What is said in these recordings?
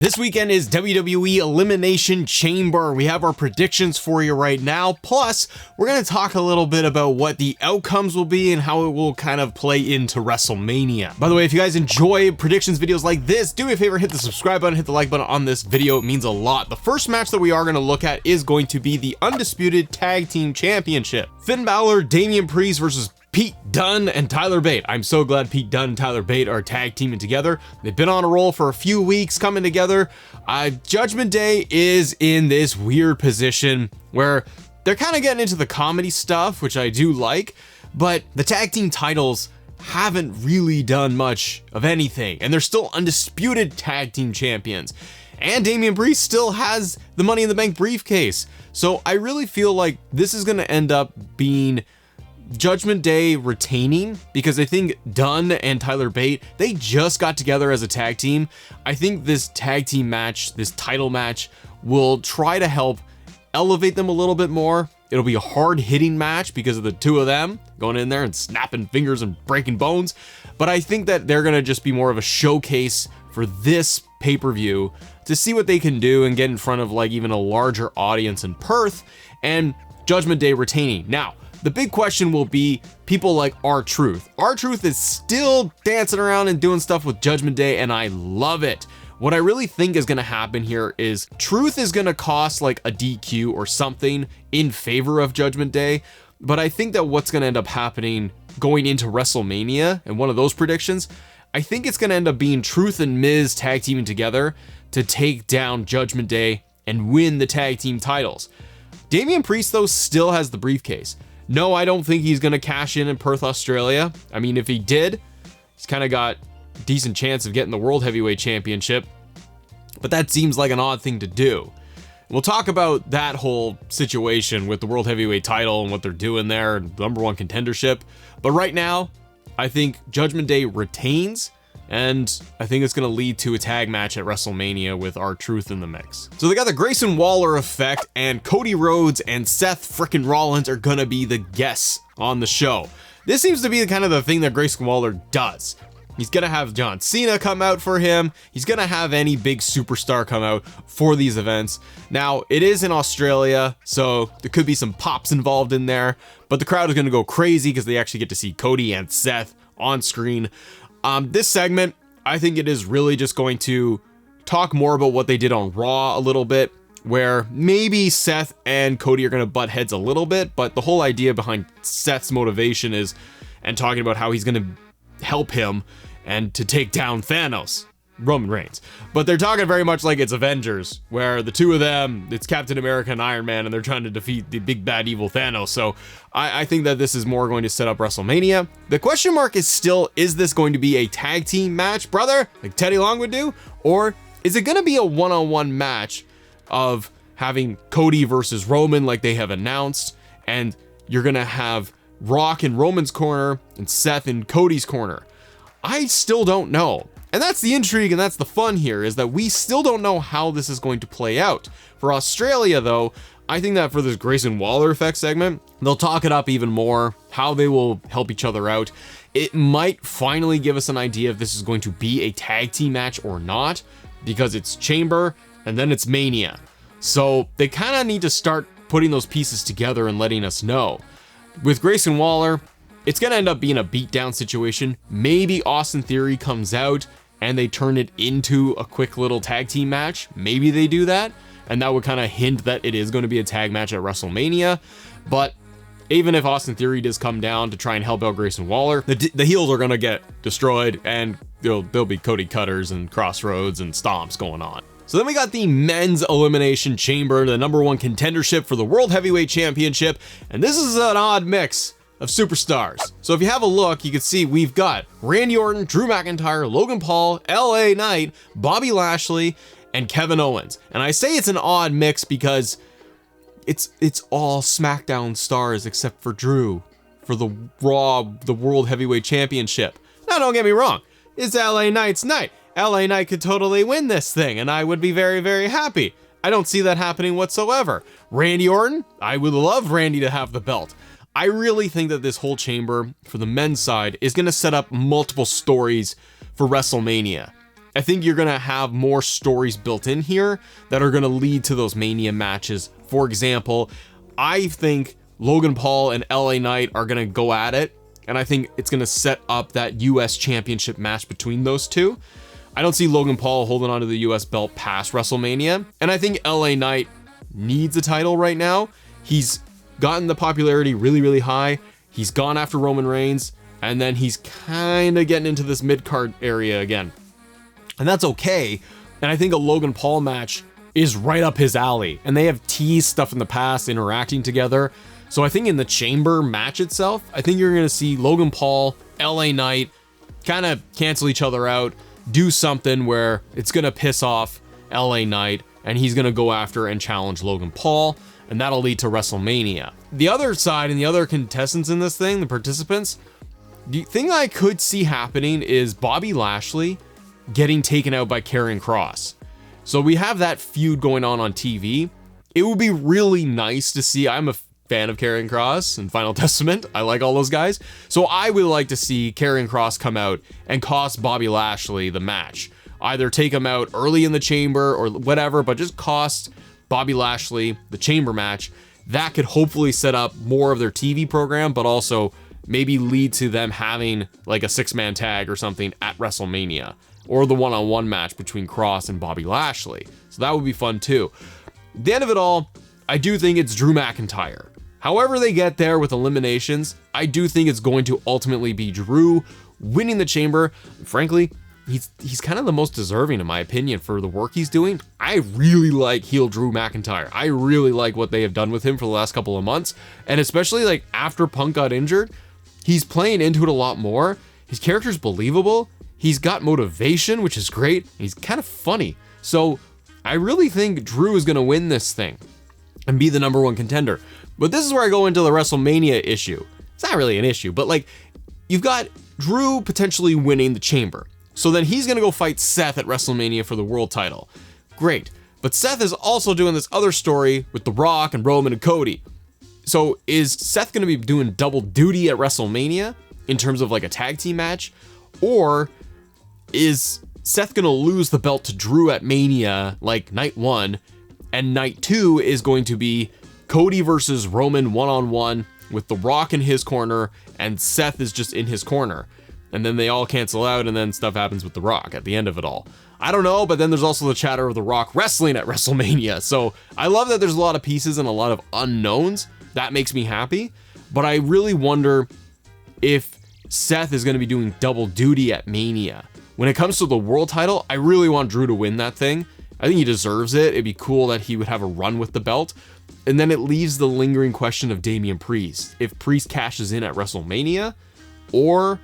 This weekend is WWE Elimination Chamber. We have our predictions for you right now. Plus, we're going to talk a little bit about what the outcomes will be and how it will kind of play into WrestleMania. By the way, if you guys enjoy predictions videos like this, do me a favor, hit the subscribe button, hit the like button on this video. It means a lot. The first match that we are going to look at is going to be the Undisputed Tag Team Championship. Finn Balor, Damian Priest versus Pete Dunne and Tyler Bate. I'm so glad Pete Dunne and Tyler Bate are tag teaming together. They've been on a roll for a few weeks coming together. Judgment Day is in this weird position where they're kind of getting into the comedy stuff, which I do like, but the tag team titles haven't really done much of anything, and they're still undisputed tag team champions. And Damian Priest still has the Money in the Bank briefcase. So I really feel like this is going to end up being Judgment Day retaining, because I think Dunne and Tyler Bate, they just got together as a tag team. I think this tag team match, this title match, will try to help elevate them a little bit more. It'll be a hard-hitting match because of the two of them going in there and snapping fingers and breaking bones. But I think that they're going to just be more of a showcase for this pay-per-view to see what they can do and get in front of like even a larger audience in Perth, and Judgment Day retaining. Now, the big question will be people like R-Truth. R-Truth is still dancing around and doing stuff with Judgment Day, and I love it. What I really think is going to happen here is Truth is going to cost like a DQ or something in favor of Judgment Day, but I think that what's going to end up happening going into WrestleMania, and one of those predictions, I think it's going to end up being Truth and Miz tag teaming together to take down Judgment Day and win the tag team titles. Damian Priest, though, still has the briefcase. No, I don't think he's going to cash in Perth, Australia. I mean, if he did, he's kind of got a decent chance of getting the World Heavyweight Championship, but that seems like an odd thing to do. We'll talk about that whole situation with the World Heavyweight title and what they're doing there, number one contendership. But right now, I think Judgment Day retains, and I think it's going to lead to a tag match at WrestleMania with R-Truth in the mix. So they got the Grayson Waller effect, and Cody Rhodes and Seth frickin' Rollins are going to be the guests on the show. This seems to be kind of the thing that Grayson Waller does. He's going to have John Cena come out for him. He's going to have any big superstar come out for these events. Now, it is in Australia, so there could be some pops involved in there, but the crowd is going to go crazy because they actually get to see Cody and Seth on screen. This segment, I think it is really just going to talk more about what they did on Raw a little bit, where maybe Seth and Cody are going to butt heads a little bit, but the whole idea behind Seth's motivation is, and talking about how he's going to help him and to take down Thanos, Roman Reigns. But they're talking very much like it's Avengers, where the two of them, it's Captain America and Iron Man, and they're trying to defeat the big bad evil Thanos. So I think that this is more going to set up WrestleMania. The question mark is still, is this going to be a tag team match, brother, like Teddy Long would do? Or is it going to be a one-on-one match of having Cody versus Roman like they have announced, and you're going to have Rock in Roman's corner and Seth in Cody's corner? I still don't know. And that's the intrigue, and that's the fun here, is that we still don't know how this is going to play out. For Australia, though, I think that for this Grayson Waller effect segment, they'll talk it up even more, how they will help each other out. It might finally give us an idea if this is going to be a tag team match or not, because it's Chamber, and then it's Mania. So they kind of need to start putting those pieces together and letting us know. With Grayson Waller, it's going to end up being a beatdown situation. Maybe Austin Theory comes out and they turn it into a quick little tag team match. Maybe they do that, and that would kind of hint that it is going to be a tag match at WrestleMania. But even if Austin Theory does come down to try and help out Grayson Waller, the heels are going to get destroyed, and there'll be Cody Cutters and Crossroads and stomps going on. So then we got the Men's Elimination Chamber, the number one contendership for the World Heavyweight Championship, and this is an odd mix of superstars. So if you have a look, you can see we've got Randy Orton, Drew McIntyre, Logan Paul, LA Knight, Bobby Lashley, and Kevin Owens. And I say it's an odd mix because it's all SmackDown stars except for Drew for the Raw, the World Heavyweight Championship. Now don't get me wrong, it's LA Knight's night. LA Knight could totally win this thing, and I would be very, very happy. I don't see that happening whatsoever. Randy Orton, I would love Randy to have the belt. I really think that this whole chamber for the men's side is going to set up multiple stories for WrestleMania. I think you're gonna have more stories built in here that are gonna lead to those Mania matches. For example, I think Logan Paul and LA Knight are gonna go at it, and I think it's gonna set up that US Championship match between those two. I don't see Logan Paul holding onto the US belt past WrestleMania, and I think LA Knight needs a title right now. He's gotten the popularity really, really high. He's gone after Roman Reigns, and then he's kind of getting into this mid-card area again. And that's okay. And I think a Logan Paul match is right up his alley. And they have teased stuff in the past, interacting together. So I think in the Chamber match itself, I think you're going to see Logan Paul, LA Knight kind of cancel each other out, do something where it's going to piss off LA Knight, and he's going to go after and challenge Logan Paul, and that'll lead to WrestleMania. The other side and the other contestants in this thing, the participants, the thing I could see happening is Bobby Lashley getting taken out by Karrion Kross. So we have that feud going on TV. It would be really nice to see. I'm a fan of Karrion Kross and Final Testament. I like all those guys. So I would like to see Karrion Kross come out and cost Bobby Lashley the match. Either take him out early in the Chamber or whatever, but just cost Bobby Lashley the Chamber match. That could hopefully set up more of their TV program, but also maybe lead to them having like a 6-man tag or something at WrestleMania, or the one-on-one match between Kross and Bobby Lashley. So that would be fun too. At the end of it all, I do think it's Drew McIntyre. However they get there with eliminations, I do think it's going to ultimately be Drew winning the Chamber. Frankly, he's kind of the most deserving, in my opinion, for the work he's doing. I really like heel Drew McIntyre. I really like what they have done with him for the last couple of months. And especially like after Punk got injured, he's playing into it a lot more. His character's believable. He's got motivation, which is great. He's kind of funny. So I really think Drew is going to win this thing and be the #1 contender. But this is where I go into the WrestleMania issue. It's not really an issue, but like you've got Drew potentially winning the Chamber. So then he's going to go fight Seth at WrestleMania for the world title. Great. But Seth is also doing this other story with The Rock and Roman and Cody. So is Seth going to be doing double duty at WrestleMania in terms of like a tag team match? Or is Seth going to lose the belt to Drew at Mania like night 1, and night 2 is going to be Cody versus Roman one-on-one with The Rock in his corner and Seth is just in his corner, and then they all cancel out and then stuff happens with The Rock at the end of it all? I don't know, but then there's also the chatter of The Rock wrestling at WrestleMania. So I love that there's a lot of pieces and a lot of unknowns. That makes me happy, but I really wonder if Seth is going to be doing double duty at Mania. When it comes to the world title, I really want Drew to win that thing. I think he deserves it. It'd be cool that he would have a run with the belt. And then it leaves the lingering question of Damian Priest. If Priest cashes in at WrestleMania, or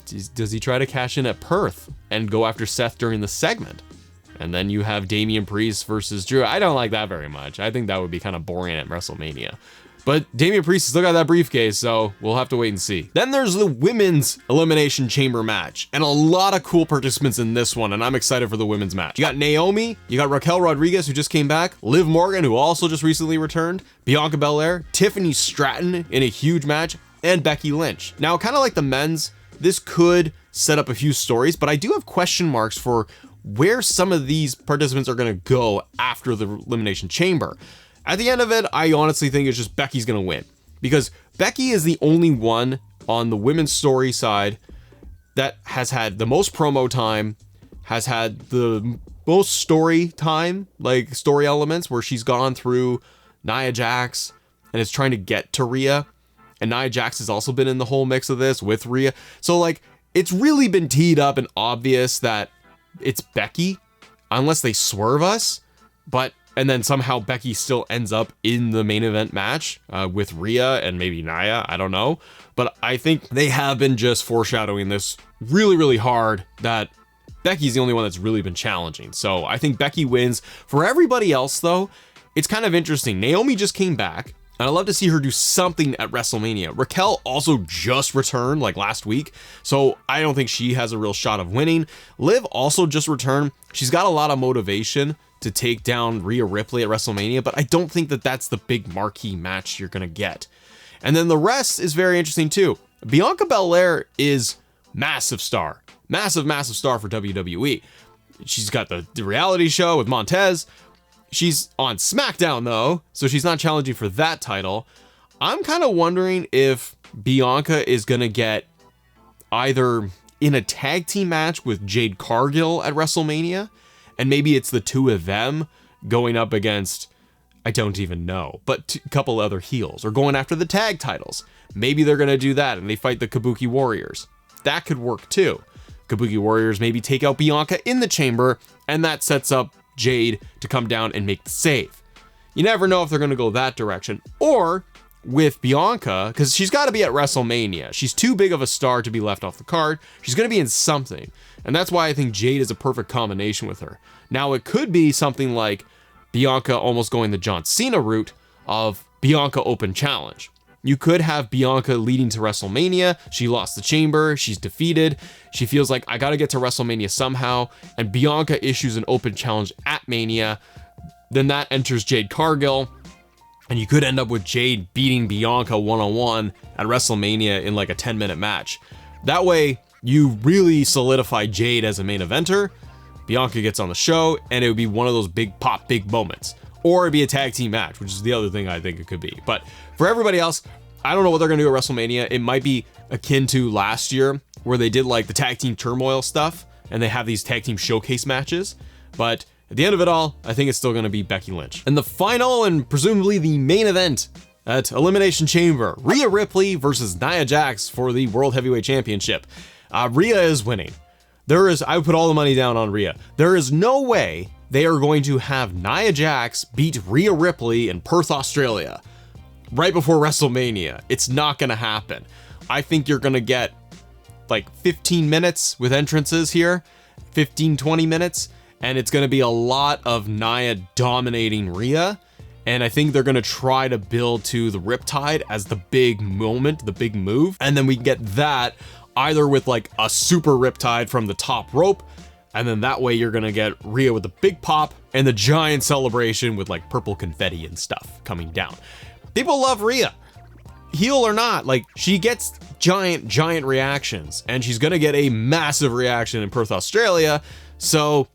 does he try to cash in at Perth and go after Seth during the segment? And then you have Damian Priest versus Drew. I don't like that very much. I think that would be kind of boring at WrestleMania. But Damian Priest still got that briefcase, so we'll have to wait and see. Then there's the Women's Elimination Chamber match, and a lot of cool participants in this one, and I'm excited for the women's match. You got Naomi, you got Raquel Rodriguez, who just came back, Liv Morgan, who also just recently returned, Bianca Belair, Tiffany Stratton in a huge match, and Becky Lynch. Now, kind of like the men's, this could set up a few stories, but I do have question marks for where some of these participants are going to go after the Elimination Chamber. At the end of it, I honestly think it's just Becky's going to win, because Becky is the only one on the women's story side that has had the most promo time, has had the most story time, like story elements where she's gone through Nia Jax and is trying to get to Rhea. And Nia Jax has also been in the whole mix of this with Rhea. So like, it's really been teed up and obvious that it's Becky, unless they swerve us. And then somehow Becky still ends up in the main event match with Rhea and maybe Nia, I don't know. But I think they have been just foreshadowing this really, really hard, that Becky's the only one that's really been challenging. So I think Becky wins. For everybody else though, it's kind of interesting. Naomi just came back, and I'd love to see her do something at WrestleMania. Raquel also just returned like last week, so I don't think she has a real shot of winning. Liv also just returned. She's got a lot of motivation to take down Rhea Ripley at WrestleMania, but I don't think that that's the big marquee match you're gonna get. And then the rest is very interesting too. Bianca Belair is massive star. Massive, massive star for WWE. She's got the reality show with Montez. She's on SmackDown though, so she's not challenging for that title. I'm kind of wondering if Bianca is gonna get either in a tag team match with Jade Cargill at WrestleMania, and maybe it's the two of them going up against, I don't even know, but a couple other heels, or going after the tag titles. Maybe they're gonna do that and they fight the Kabuki Warriors. That could work too. Kabuki Warriors maybe take out Bianca in the chamber, and that sets up Jade to come down and make the save. You never know if they're gonna go that direction. Or with Bianca, because she's got to be at WrestleMania. She's too big of a star to be left off the card. She's going to be in something. And that's why I think Jade is a perfect combination with her. Now, it could be something like Bianca almost going the John Cena route of Bianca Open Challenge. You could have Bianca leading to WrestleMania. She lost the chamber. She's defeated. She feels like, I got to get to WrestleMania somehow. And Bianca issues an open challenge at Mania. Then that enters Jade Cargill. And you could end up with Jade beating Bianca one-on-one at WrestleMania in like a 10-minute match. That way, you really solidify Jade as a main eventer. Bianca gets on the show, and it would be one of those big pop, big moments. Or it'd be a tag team match, which is the other thing I think it could be. But for everybody else, I don't know what they're gonna do at WrestleMania. It might be akin to last year, where they did like the tag team turmoil stuff, and they have these tag team showcase matches. But at the end of it all, I think it's still going to be Becky Lynch. And the final and presumably the main event at Elimination Chamber, Rhea Ripley versus Nia Jax for the World Heavyweight Championship. Rhea is winning. I would put all the money down on Rhea. There is no way they are going to have Nia Jax beat Rhea Ripley in Perth, Australia, right before WrestleMania. It's not going to happen. I think you're going to get like 15 minutes with entrances here, 15, 20 minutes. And it's going to be a lot of Nia dominating Rhea. And I think they're going to try to build to the Riptide as the big moment, the big move. And then we get that either with like a super Riptide from the top rope. And then that way you're going to get Rhea with the big pop and the giant celebration with like purple confetti and stuff coming down. People love Rhea. Heel or not, like she gets giant reactions. And she's going to get a massive reaction in Perth, Australia. So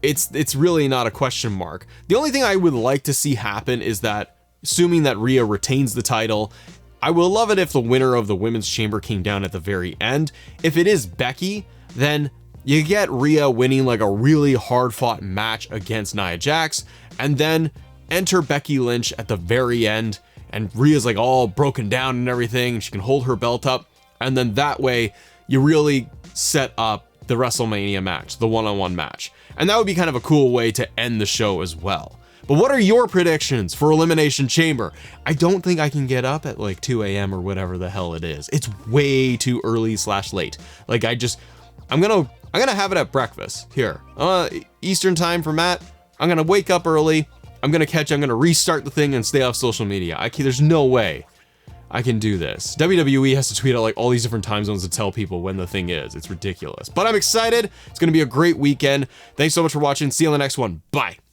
it's really not a question mark. The only thing I would like to see happen is that, assuming that Rhea retains the title, I will love it if the winner of the Women's Chamber came down at the very end. If it is Becky, then you get Rhea winning like a really hard-fought match against Nia Jax, and then enter Becky Lynch at the very end, and Rhea's like all broken down and everything, and she can hold her belt up, and then that way you really set up the WrestleMania match, the one-on-one match. And that would be kind of a cool way to end the show as well. But what are your predictions for Elimination Chamber? I don't think I can get up at like 2 a.m. or whatever the hell it is. It's way too early / late. Like I'm gonna have it at breakfast here. Eastern time for Matt. I'm gonna wake up early. I'm gonna restart the thing and stay off social media. There's no way I can do this. WWE has to tweet out like all these different time zones to tell people when the thing is. It's ridiculous. But I'm excited. It's gonna be a great weekend. Thanks so much for watching. See you on the next one. Bye.